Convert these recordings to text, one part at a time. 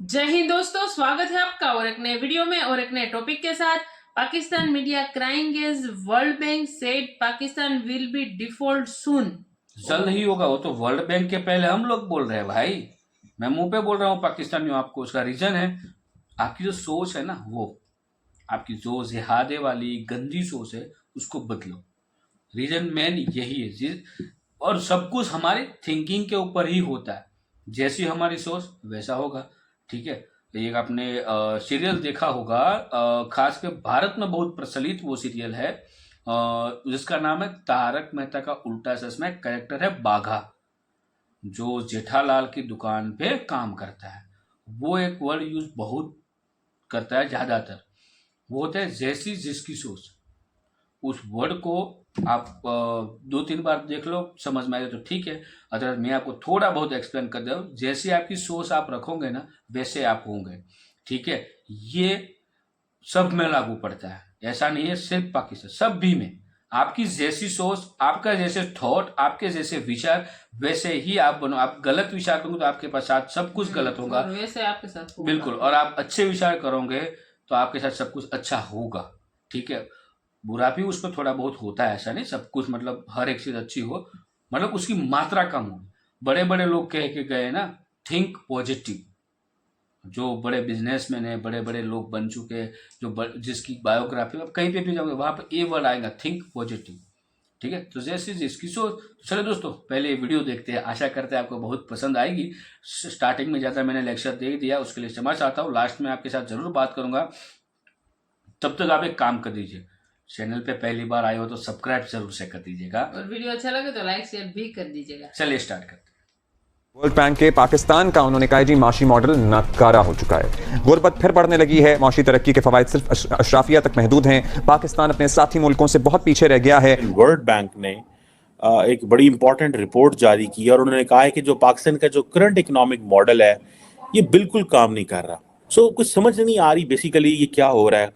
जय हिंद दोस्तों, स्वागत है आपका और एक नए वीडियो में और एक नए टॉपिक के साथ। Pakistan media crying as world bank said Pakistan will be default soon. जल्द ही होगा। वो तो वर्ल्ड बैंक के पहले हम लोग बोल रहे हैं भाई। मैं मुंह पे बोल रहा हूँ पाकिस्तानियों आपको। उसका रीजन है आपकी जो सोच है ना, वो आपकी जो जिहादे वाली गंदी सोच है उसको बदलो। रीजन मेन यही है और सब कुछ हमारी थिंकिंग के ऊपर ही होता है। जैसी हमारी सोच वैसा होगा। ठीक है। एक आपने सीरियल देखा होगा, खास कर भारत में बहुत प्रचलित वो सीरियल है, जिसका नाम है तारक मेहता का उल्टा चश्मा। कैरेक्टर है बाघा, जो जेठालाल की दुकान पे काम करता है। वो एक वर्ड यूज बहुत करता है ज्यादातर। वो होता है जैसी जिसकी सोच। उस वर्ड को आप 2-3 बार देख लो, समझ में आएगा तो ठीक है। अगर मैं आपको थोड़ा बहुत एक्सप्लेन कर दूं, जैसी आपकी सोच आप रखोगे ना वैसे आप होंगे। ठीक है। ये सब में लागू पड़ता है, ऐसा नहीं है सिर्फ पाकिस्तान, सब भी में। आपकी जैसी सोच, आपका जैसे थॉट, आपके जैसे विचार, वैसे ही आप बनो। आप गलत विचार करोगे तो आपके साथ सब कुछ गलत होगा, वैसे आपके साथ होगा। बिल्कुल। और आप अच्छे विचार करोगे तो आपके साथ सब कुछ अच्छा होगा। ठीक है। बुरा भी उस पर थोड़ा बहुत होता है, ऐसा नहीं सब कुछ मतलब हर एक चीज अच्छी हो, मतलब उसकी मात्रा कम हो। बड़े बड़े लोग कह के गए ना, थिंक पॉजिटिव। जो बड़े बिजनेसमैन है, बड़े बड़े लोग बन चुके, जिसकी बायोग्राफी आप कहीं पे भी जाओगे वहां पर ये वर्ड आएगा, थिंक पॉजिटिव। ठीक है। तो जैसे जिसकी सोच। चलो दोस्तों, पहले ये वीडियो देखते हैं। आशा करते हैं आपको बहुत पसंद आएगी। स्टार्टिंग में ज़्यादा मैंने लेक्चर दे दिया, उसके लिए क्षमा चाहता हूँ। लास्ट में आपके साथ जरूर बात करूंगा। तब तक आप एक काम कर दीजिए, चैनल पे पहली बार आए हो तो सब्सक्राइब जरूर से कर दीजिएगा, और वीडियो अच्छा लगे तो लाइक शेयर भी कर दीजिएगा। चलिए स्टार्ट करते हैं। वर्ल्ड बैंक के पाकिस्तान का उन्होंने कहा जी माशी मॉडल नाकारा हो चुका है, गुर्बत फिर बढ़ने लगी है, माशी तरक्की के फवायद सिर्फ अशराफिया तक महदूद हैं, पाकिस्तान अपने साथी मुल्कों से बहुत पीछे रह गया है। वर्ल्ड बैंक ने एक बड़ी इंपॉर्टेंट रिपोर्ट जारी की और उन्होंने कहा है कि जो पाकिस्तान का जो करंट इकोनॉमिक मॉडल है ये बिल्कुल काम नहीं कर रहा। कुछ समझ नहीं आ रही बेसिकली ये क्या हो रहा है।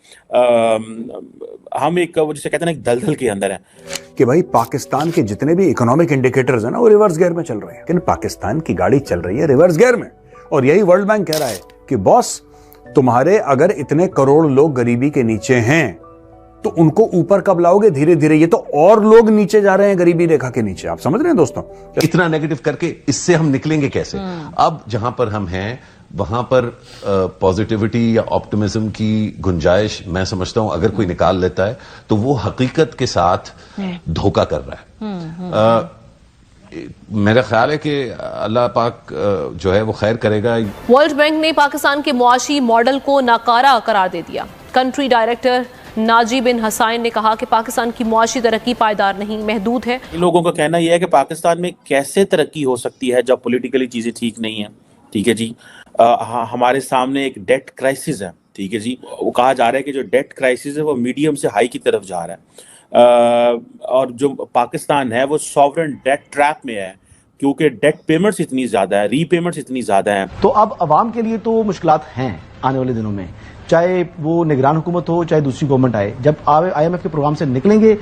हम एक जिसे कहते हैं ना एक दलदल के अंदर है कि भाई पाकिस्तान के जितने भी इकोनॉमिक इंडिकेटर्स हैं ना वो रिवर्स गियर में चल रहे हैं, लेकिन पाकिस्तान की गाड़ी चल रही है रिवर्स गियर में। और यही वर्ल्ड बैंक कह रहा है कि बॉस, तुम्हारे अगर इतने करोड़ लोग गरीबी के नीचे हैं तो उनको ऊपर कब लाओगे? धीरे धीरे ये तो और लोग नीचे जा रहे हैं गरीबी रेखा के नीचे। आप समझ रहे हैं दोस्तों? इतना नेगेटिव करके इससे हम निकलेंगे कैसे? अब जहां पर हम हैं वहां पर पॉजिटिविटी या ऑप्टिमिज्म की गुंजाइश मैं समझता हूं अगर कोई निकाल लेता है तो वो हकीकत के साथ धोखा कर रहा है। मेरा ख्याल है कि अल्लाह पाक जो है वो खैर करेगा। वर्ल्ड बैंक ने पाकिस्तान के मुआशी मॉडल को नाकारा करार दे दिया। कंट्री डायरेक्टर नाजी बिन हसाइन ने कहा कि पाकिस्तान की मुआशी तरक्की पायदार नहीं, महदूद है। लोगों का कहना यह है कि पाकिस्तान में कैसे तरक्की हो सकती है जब पॉलिटिकली चीजें ठीक नहीं है। ठीक है जी। हमारे सामने एक डेट क्राइसिस है। ठीक है जी। वो कहा जा रहा है कि जो डेट क्राइसिस है वो मीडियम से हाई की तरफ जा रहा है, और जो पाकिस्तान है वो सॉवरेन डेट ट्रैप में है क्योंकि डेट पेमेंट्स इतनी ज्यादा है, रीपेमेंट्स इतनी ज्यादा हैं। तो अब अवाम के लिए तो मुश्किलात हैं आने वाले दिनों में, चाहे वो निगरान हुकूमत हो चाहे दूसरी गवर्नमेंट आए। जब IMF के प्रोग्राम से निकलेंगे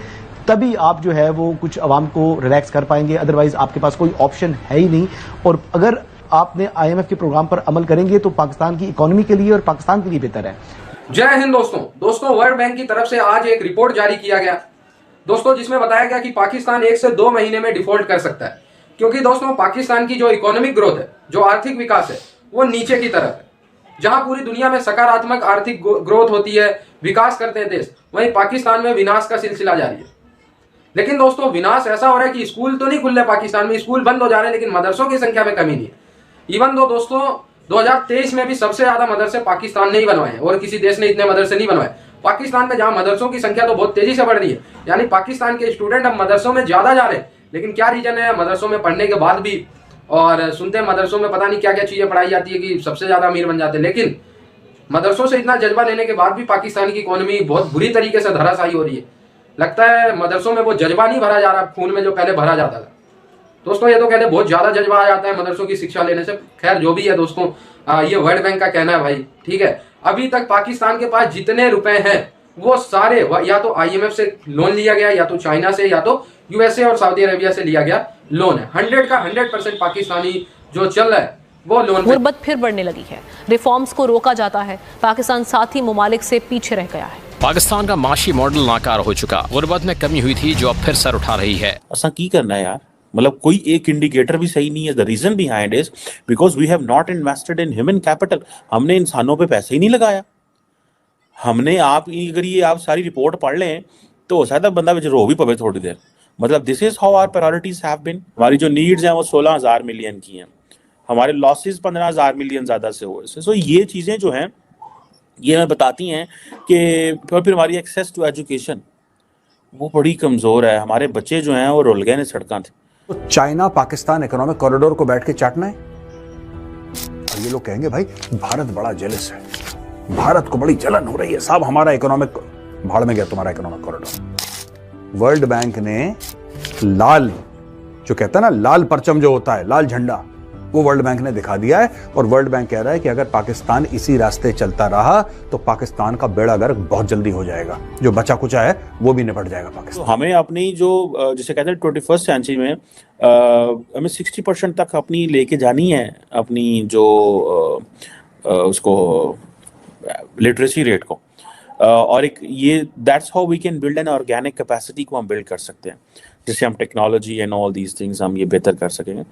तभी आप जो है वो कुछ अवाम को रिलैक्स कर पाएंगे, अदरवाइज आपके पास कोई ऑप्शन है ही नहीं। और अगर आपने IMF के प्रोग्राम पर अमल करेंगे तो पाकिस्तान की इकोनॉमी के लिए और पाकिस्तान के लिए बेहतर है। जय हिंद दोस्तों, वर्ल्ड बैंक की तरफ से आज एक रिपोर्ट जारी किया गया दोस्तों, जिसमें बताया गया कि पाकिस्तान 1 से 2 महीने में डिफॉल्ट कर सकता है। क्योंकि दोस्तों पाकिस्तान की जो इकोनॉमिक ग्रोथ है, जो आर्थिक विकास है, वो नीचे की तरफ है। जहां पूरी दुनिया में सकारात्मक आर्थिक ग्रोथ होती है, विकास करते हैं देश, वहीं पाकिस्तान में विनाश का सिलसिला जारी है। लेकिन दोस्तों विनाश ऐसा हो रहा है कि स्कूल तो नहीं खुल रहे, पाकिस्तान में स्कूल बंद हो जा रहे हैं, लेकिन मदरसों की संख्या में कमी नहीं है। इवन दोस्तों 2023 में भी सबसे ज्यादा मदरसे पाकिस्तान ने ही बनवाए हैं और किसी देश ने इतने मदरसे नहीं बनवाए। पाकिस्तान में जहां मदरसों की संख्या तो बहुत तेजी से बढ़ रही है, यानी पाकिस्तान के स्टूडेंट अब मदरसों में ज्यादा जा रहे हैं। लेकिन क्या रीजन है? मदरसों में पढ़ने के बाद भी, और सुनते हैं मदरसों में पता नहीं क्या क्या चीजें पढ़ाई जाती है कि सबसे ज्यादा अमीर बन जाते हैं। लेकिन मदरसों से इतना जज्बा लेने के बाद भी पाकिस्तान की इकोनॉमी बहुत बुरी तरीके से धराशायी हो रही है। लगता है मदरसों में वो जज्बा नहीं भरा जा रहा खून में जो पहले भरा जाता था। दोस्तों ये तो कहते बहुत ज्यादा जज्बा आ जाता है मदरसों की शिक्षा लेने से। खैर जो भी है दोस्तों, ये वर्ल्ड बैंक का कहना है भाई। ठीक है। अभी तक पाकिस्तान के पास जितने रुपए हैं वो सारे या तो IMF से लोन लिया गया, या तो चाइना से, या तो USA और सऊदी अरेबिया से लिया गया लोन है। 100 का 100% पाकिस्तानी जो चल रहा है वो लोन पे गुर्बत फिर बढ़ने लगी है, रिफॉर्म्स को रोका जाता है, पाकिस्तान साथी ममालिक से पीछे रह गया है। पाकिस्तान का माशी मॉडल नाकार हो चुका, गुर्बत में कमी हुई थी जो अब फिर सर उठा रही है। ऐसा की करना है यार, मतलब कोई एक इंडिकेटर भी सही नहीं है। The reason behind is because we have not invested in human capital. हमने इंसानों पे पैसे ही नहीं लगाया। हमने अगर ये आप सारी रिपोर्ट पढ़ लें तो शायद बंदा रो भी पवे थोड़ी देर। मतलब this is how our priorities have been. हमारी जो नीड्स हैं वो 16,000 मिलियन की हैं, हमारे लॉसेस 15,000 मिलियन ज़्यादा से हुए। सो ये चीज़ें जो हैं ये हमें बताती हैं कि फिर हमारी एक्सेस टू एजुकेशन वो बड़ी कमज़ोर है। हमारे बच्चे जो हैं वो रुल गए ने सड़कों थे। तो चाइना पाकिस्तान इकोनॉमिक कॉरिडोर को बैठ के चाटना है। और ये लोग कहेंगे भाई भारत बड़ा जेलस है, भारत को बड़ी जलन हो रही है साहब, हमारा इकोनॉमिक भाड़ में गया तुम्हारा इकोनॉमिक कॉरिडोर। वर्ल्ड बैंक ने लाल, जो कहता है ना लाल परचम जो होता है, लाल झंडा, वो वर्ल्ड बैंक ने दिखा दिया है। और वर्ल्ड बैंक कह रहा है कि अगर पाकिस्तान इसी रास्ते चलता रहा तो पाकिस्तान का बेड़ा गर्क बहुत जल्दी हो जाएगा, जो बचा कुचा है वो भी निपट जाएगा पाकिस्तान। तो हमें अपनी जो जिसे कहते हैं 21st सेंचुरी में हमें 60% तक अपनी लेके जानी है, अपनी जो उसको लिटरेसी रेट को। और एक ये that's how we can build an organic capacity को हम बिल्ड कर सकते हैं, जिससे हम technology and all these things हम ये बेहतर कर सकेंगे।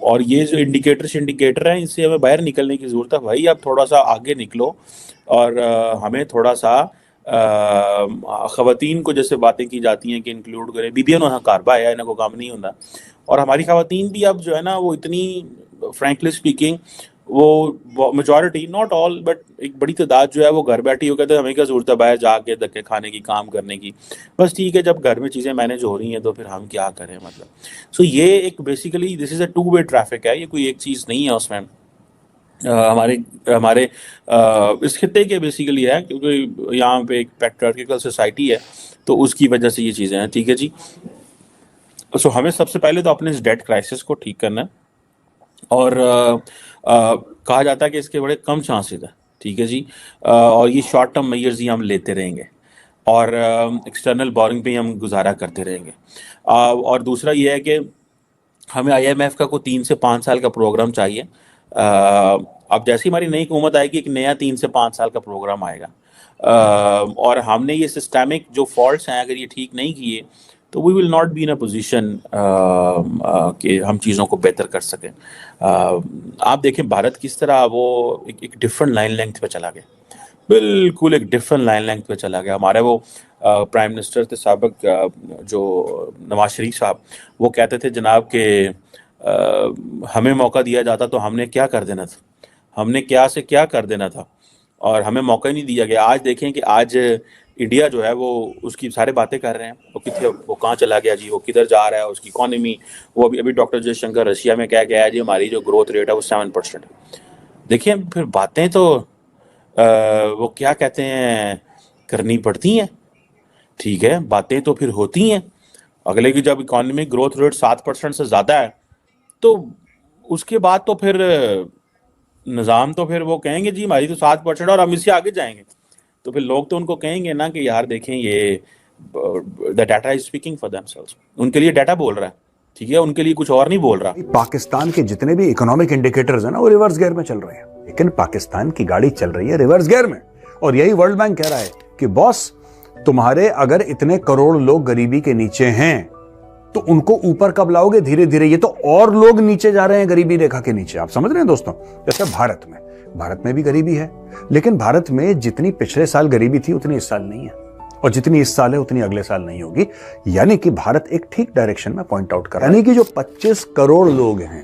और ये जो इंडिकेटर हैं इनसे हमें बाहर निकलने की ज़रूरत है। भाई आप थोड़ा सा आगे निकलो और हमें थोड़ा सा ख़वातीन को जैसे बातें की जाती हैं कि इंक्लूड करें। बीबियां ना कारबा है, इन्हें को काम नहीं होता। और हमारी ख़वातीन भी अब जो है ना वो इतनी फ्रैंकली स्पीकिंग वो मेजॉरिटी, नॉट ऑल बट एक बड़ी तादाद जो है वो घर बैठी हो, कहते हैं हमें क्या ज़रूरत है बाहर जाके धक्के खाने की, काम करने की। बस ठीक है, जब घर में चीज़ें मैनेज हो रही हैं तो फिर हम क्या करें। मतलब सो ये एक basically this is a two way traffic है, ये कोई एक चीज़ नहीं है उसमें। हमारे इस खित्ते के बेसिकली है, क्योंकि यहाँ पे एक पैट्रियार्किकल सोसाइटी है तो उसकी वजह से ये चीज़ें हैं। ठीक है जी। सो हमें सबसे पहले तो अपने इस डेट क्राइसिस को ठीक करना है। और कहा जाता है कि इसके बड़े कम चांसेस है। ठीक है जी। और ये शॉर्ट टर्म मेजर्स ही हम लेते रहेंगे और एक्सटर्नल बोरिंग पे ही हम गुजारा करते रहेंगे। और दूसरा ये है कि हमें IMF का कोई 3 से 5 साल का प्रोग्राम चाहिए। अब जैसे हमारी नई हुकूमत आएगी एक नया 3 से 5 साल का प्रोग्राम आएगा। और हमने ये सिस्टमिक जो फॉल्ट्स हैं अगर ये ठीक नहीं किए तो we will not be in a position कि हम चीज़ों को बेहतर कर सकें। आप देखें भारत किस तरह वो एक डिफरेंट लाइन लेंथ पे चला गया, बिल्कुल एक डिफरेंट लाइन लेंथ पे चला गया। हमारे वो प्राइम मिनिस्टर थे साबिक जो नवाज शरीफ साहब, वो कहते थे जनाब के हमें मौका दिया जाता तो हमने क्या कर देना था, हमने क्या से क्या कर देना था, और हमें मौका ही नहीं दिया गया। आज देखें कि आज इंडिया जो है वो उसकी सारे बातें कर रहे हैं, वो कितने, वो कहाँ चला गया जी, वो किधर जा रहा है, उसकी इकॉनमी। वो अभी डॉक्टर जयशंकर रशिया में क्या गया है जी, हमारी जो ग्रोथ रेट है वो 7% है। देखिए फिर बातें तो वो क्या कहते हैं करनी पड़ती हैं। ठीक है, बातें तो फिर होती हैं। अगले की जब इकॉनमिक ग्रोथ रेट 7% से ज़्यादा है तो उसके बाद तो फिर निज़ाम तो फिर वो कहेंगे जी हमारी तो 7% और हम इससे आगे जाएंगे। तो फिर लोग तो उनको कहेंगे ना कि यार देखें ये the data is speaking for themselves. उनके लिए डाटा बोल रहा है, ठीक है, उनके लिए कुछ और नहीं बोल रहा। पाकिस्तान के जितने भी इकोनॉमिक इंडिकेटर्स हैं ना वो रिवर्स गियर में चल रहे हैं, लेकिन पाकिस्तान की गाड़ी चल रही है रिवर्स गियर में। और यही वर्ल्ड बैंक कह रहा है कि बॉस तुम्हारे अगर इतने करोड़ लोग गरीबी के नीचे हैं तो उनको ऊपर कब लाओगे, धीरे धीरे ये तो और लोग नीचे जा रहे हैं गरीबी रेखा के नीचे। आप समझ रहे हैं दोस्तों। जैसे भारत में भी गरीबी है, लेकिन भारत में जितनी पिछले साल गरीबी थी उतनी इस साल नहीं है, और जितनी इस साल है उतनी अगले साल नहीं होगी। यानी कि भारत एक ठीक डायरेक्शन में पॉइंट आउट कर रहा है। यानी कि जो 25 करोड़ लोग हैं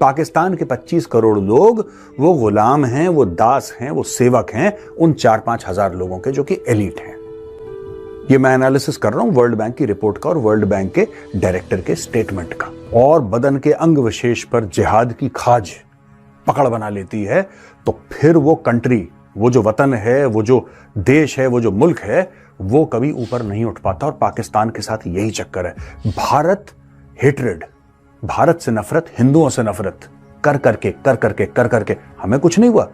पाकिस्तान के, 25 करोड़ लोग वो गुलाम हैं, वो दास हैं, वो सेवक हैं उन 4-5 हजार लोगों के जो कि एलीट हैं। ये मैं एनालिसिस कर रहा हूं वर्ल्ड बैंक की रिपोर्ट का और वर्ल्ड बैंक के डायरेक्टर के स्टेटमेंट का। और बदन के अंग विशेष पर जिहाद की खाज पकड़ बना लेती है तो फिर वो कंट्री, वो जो वतन है, वो जो देश है, वो जो मुल्क है, वो कभी ऊपर नहीं उठ पाता। और पाकिस्तान के साथ यही चक्कर है। भारत हेट्रेड, भारत से नफरत, हिंदुओं से नफरत कर करके हमें कुछ नहीं हुआ।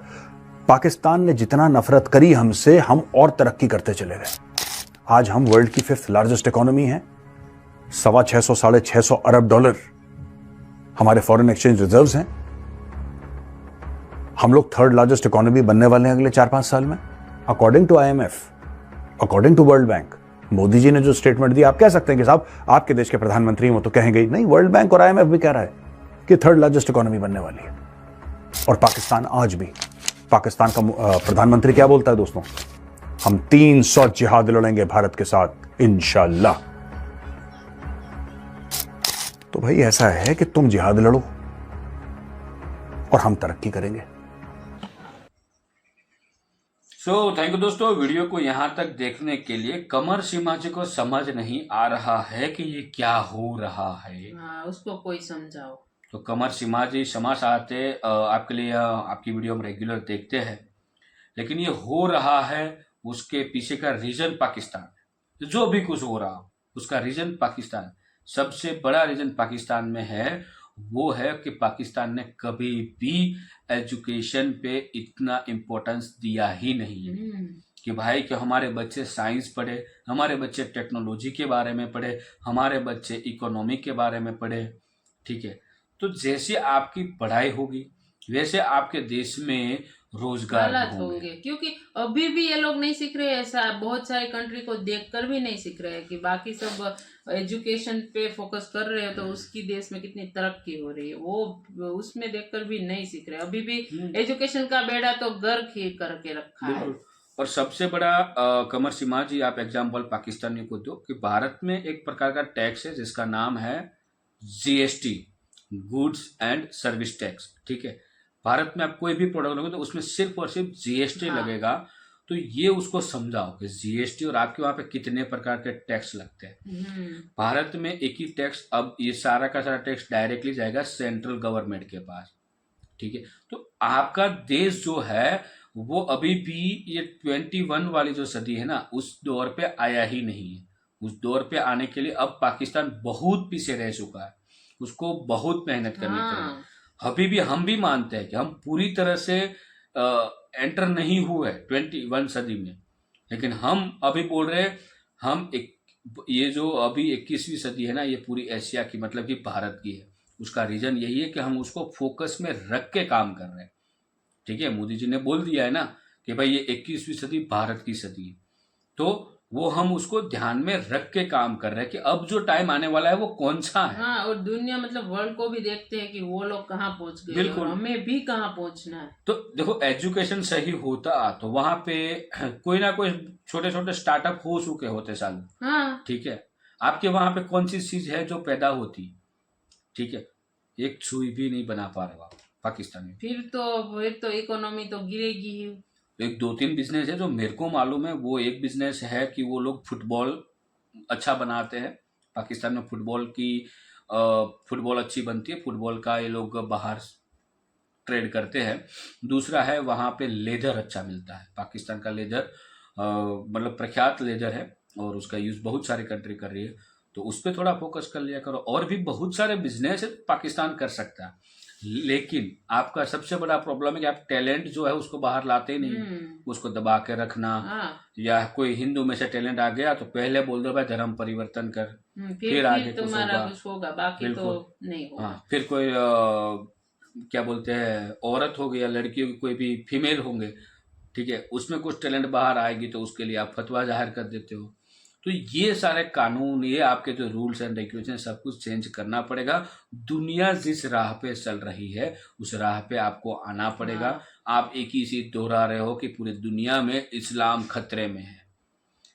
पाकिस्तान ने जितना नफरत करी हमसे, हम और तरक्की करते चले गए। आज हम वर्ल्ड की 5th लार्जेस्ट इकोनॉमी है। 650-650 अरब डॉलर हमारे फॉरेन एक्सचेंज रिजर्व्स हैं। हम लोग थर्ड लार्जेस्ट इकोनॉमी बनने वाले हैं अगले 4-5 साल में, according to IMF, according to world bank. Modi ji ने जो स्टेटमेंट दी, आप कह सकते हैं कि साहब आपके देश के प्रधानमंत्री वो तो कहेंगे ही नहीं, वर्ल्ड बैंक और IMF भी कह रहा है कि थर्ड लार्जेस्ट इकोनॉमी बनने वाली है। और पाकिस्तान आज भी, पाकिस्तान का प्रधानमंत्री क्या बोलता है दोस्तों, हम 300 जिहाद लड़ेंगे भारत के साथ इंशाल्लाह। तो भाई ऐसा है कि तुम जिहाद लड़ो और हम तरक्की करेंगे। थैंक यू दोस्तों, वीडियो को यहाँ तक देखने के लिए। कमर सीमा जी को समझ नहीं आ रहा है कि ये क्या हो रहा है। हाँ, उसको कोई समझाओ। तो कमर सीमा जी क्षमा चाहते, आपके लिए आपकी वीडियो हम रेगुलर देखते हैं, लेकिन ये हो रहा है उसके पीछे का रीजन पाकिस्तान, जो भी कुछ हो रहा उसका रीजन पाकिस्तान, सबसे बड़ा रीजन पाकिस्तान में है। वो है कि पाकिस्तान ने कभी भी एजुकेशन पे इतना इम्पोर्टेंस दिया ही नहीं है कि भाई कि हमारे बच्चे साइंस पढ़े, हमारे बच्चे टेक्नोलॉजी के बारे में पढ़े, हमारे बच्चे इकोनॉमी के बारे में पढ़े। ठीक है, तो जैसे आपकी पढ़ाई होगी वैसे आपके देश में रोजगार होंगे, क्योंकि अभी भी ये लोग नहीं सीख रहे। ऐसा बहुत सारी कंट्री को देखकर भी नहीं सीख रहे कि बाकी सब एजुकेशन पे फोकस कर रहे हो तो उसकी देश में कितनी तरक्की हो रही है, वो उसमें देखकर भी नहीं सीख रहे। अभी भी एजुकेशन का बेड़ा तो गर्क ही करके रखा है। और सबसे बड़ा कमर सीमा जी, आप एग्जाम्पल पाकिस्तानियों को दो कि भारत में एक प्रकार का टैक्स है जिसका नाम है GST, goods and service tax. ठीक है, भारत में आप कोई भी प्रोडक्ट लोगे तो उसमें सिर्फ और सिर्फ GST लगेगा। तो ये उसको समझाओ कि GST और आपके वहां पे कितने प्रकार के टैक्स लगते हैं। भारत में एक ही टैक्स, अब ये सारा का सारा टैक्स डायरेक्टली जाएगा सेंट्रल गवर्नमेंट के पास। ठीक है, तो आपका देश जो है वो अभी भी ये 21 वाली जो सदी है ना, उस दौर पे आया ही नहीं है। उस दौर पे आने के लिए अब पाकिस्तान बहुत पीछे रह चुका है, उसको बहुत मेहनत करनी पड़ेगी। अभी भी हम भी मानते हैं कि हम पूरी तरह से एंटर नहीं हुए 21 सदी में, लेकिन हम अभी बोल रहे हैं हम ये जो अभी 21वीं सदी है ना, ये पूरी एशिया की मतलब कि भारत की है। उसका रीजन यही है कि हम उसको फोकस में रख के काम कर रहे हैं। ठीक है, मोदी जी ने बोल दिया है ना कि भाई ये 21वीं सदी भारत की सदी है, तो वो हम उसको ध्यान में रख के काम कर रहे हैं कि अब जो टाइम आने वाला है वो कौन सा है। हाँ, और दुनिया मतलब वर्ल्ड को भी देखते हैं कि वो लोग कहाँ पहुंच गए, बिल्कुल हमें भी कहाँ पहुंचना है। तो देखो, एजुकेशन सही होता तो वहां पे कोई ना कोई छोटे छोटे स्टार्टअप हो चुके होते सालों। हाँ, ठीक है, आपके वहां पे कौन सी चीज है जो पैदा होती? ठीक है, एक सुई भी नहीं बना पा रहा पाकिस्तान में। फिर तो इकोनॉमी तो गिरेगी ही। एक 2-3 बिजनेस है जो मेरे को मालूम है। वो एक बिजनेस है कि वो लोग फुटबॉल अच्छा बनाते हैं। पाकिस्तान में फुटबॉल अच्छी बनती है, फुटबॉल का ये लोग बाहर ट्रेड करते हैं। दूसरा है वहाँ पे लेदर अच्छा मिलता है। पाकिस्तान का लेदर मतलब प्रख्यात लेदर है और उसका यूज़ बहुत सारी कंट्री कर रही है, तो उस पर थोड़ा फोकस कर लिया करो। और भी बहुत सारे बिजनेस है पाकिस्तान कर सकता है, लेकिन आपका सबसे बड़ा प्रॉब्लम है कि आप टैलेंट जो है उसको बाहर लाते ही नहीं, उसको दबा के रखना। या कोई हिंदू में से टैलेंट आ गया तो पहले बोल दो भाई धर्म परिवर्तन कर, फिर आगे कुछ होगा, बाकी तो नहीं होगा। हाँ, फिर कोई क्या बोलते हैं औरत हो गई या लड़की कोई भी फीमेल होंगे, ठीक है, उसमें कुछ टैलेंट बाहर आएगी तो उसके लिए आप फतवा जाहिर कर देते हो। तो ये सारे कानून, ये आपके जो रूल्स एंड रेगुलेशन, सब कुछ चेंज करना पड़ेगा। दुनिया जिस राह पे चल रही है उस राह पे आपको आना पड़ेगा। आप एक ही चीज दोहरा रहे हो कि पूरी दुनिया में इस्लाम खतरे में है।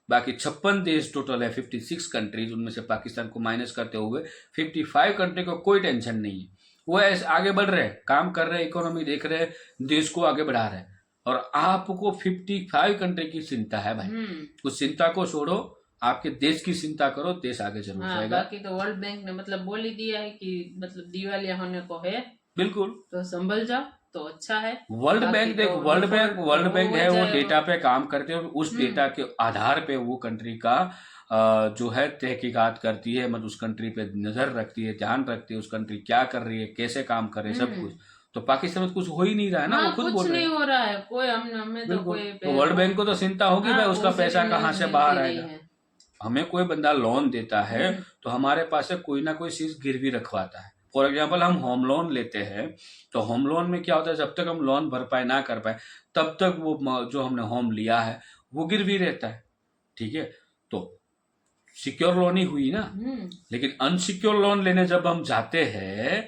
बाकी 56 देश टोटल है, 56 कंट्रीज, उनमें से पाकिस्तान को माइनस करते हुए 55 कंट्री को कोई टेंशन नहीं है। वो ऐसे आगे बढ़ रहे हैं, काम कर रहे हैं, इकोनॉमी देख रहे हैं, देश को आगे बढ़ा रहे हैं, और आपको 55 कंट्री की चिंता है भाई। उस चिंता को छोड़ो, आपके देश की चिंता करो, देश आगे जरूर जाएगा। बाकी तो वर्ल्ड बैंक ने मतलब बोल ही दिया है कि मतलब दिवालिया होने को है, बिल्कुल, तो संभल जाओ तो अच्छा है। वर्ल्ड बैंक देख, वर्ल्ड बैंक है, वो डेटा पे काम करते हैं, उस डेटा के आधार पे वो कंट्री का जो है तहकीकात करती है, मतलब उस कंट्री पे नजर रखती है, ध्यान रखती है, उस कंट्री क्या कर रही है, कैसे काम कर रही है, सब कुछ। तो पाकिस्तान में कुछ हो ही नहीं रहा है ना, वो खुद बोल रहे हैं कुछ नहीं हो रहा है, कोई हमें तो कोई, तो वर्ल्ड बैंक को तो चिंता होगी भाई उसका पैसा कहाँ से बाहर आएगा। हमें कोई बंदा लोन देता है तो हमारे पास से कोई ना कोई चीज गिरवी रखवाता है, फॉर एग्जाम्पल हम होम लोन लेते हैं, तो होम लोन में क्या होता है, जब तक हम लोन भर पाए ना कर पाए तब तक वो जो हमने होम लिया है वो गिरवी रहता है, ठीक है। तो सिक्योर लोन ही हुई ना। लेकिन अनसिक्योर लोन लेने जब हम जाते हैं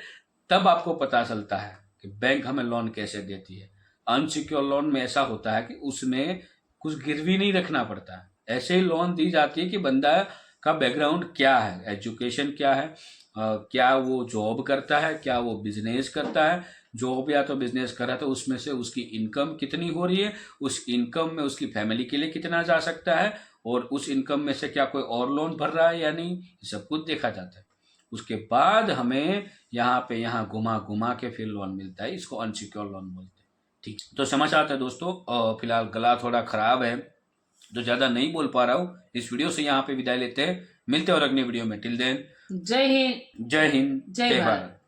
तब आपको पता चलता है कि बैंक हमें लोन कैसे देती है। अनसिक्योर लोन में ऐसा होता है कि उसमें कुछ गिरवी नहीं रखना पड़ता है, ऐसे ही लोन दी जाती है कि बंदा का बैकग्राउंड क्या है, एजुकेशन क्या है, क्या वो जॉब करता है, क्या वो बिजनेस करता है, जॉब या तो बिजनेस कर रहा है तो उसमें से उसकी इनकम कितनी हो रही है, उस इनकम में उसकी फैमिली के लिए कितना जा सकता है, और उस इनकम में से क्या कोई और लोन भर रहा है या नहीं, ये सब कुछ देखा जाता है। उसके बाद हमें यहाँ घुमा घुमा के फिर लोन मिलता है, इसको अनसिक्योर लोन बोलते हैं, ठीक। तो समझ आता है दोस्तों। फिलहाल गला थोड़ा खराब है तो ज़्यादा नहीं बोल पा रहा हूँ, इस वीडियो से यहाँ पे विदाई लेते हैं, मिलते हैं और अगली वीडियो में। टिल देन जय हिंद, जय हिंद, जय भारत।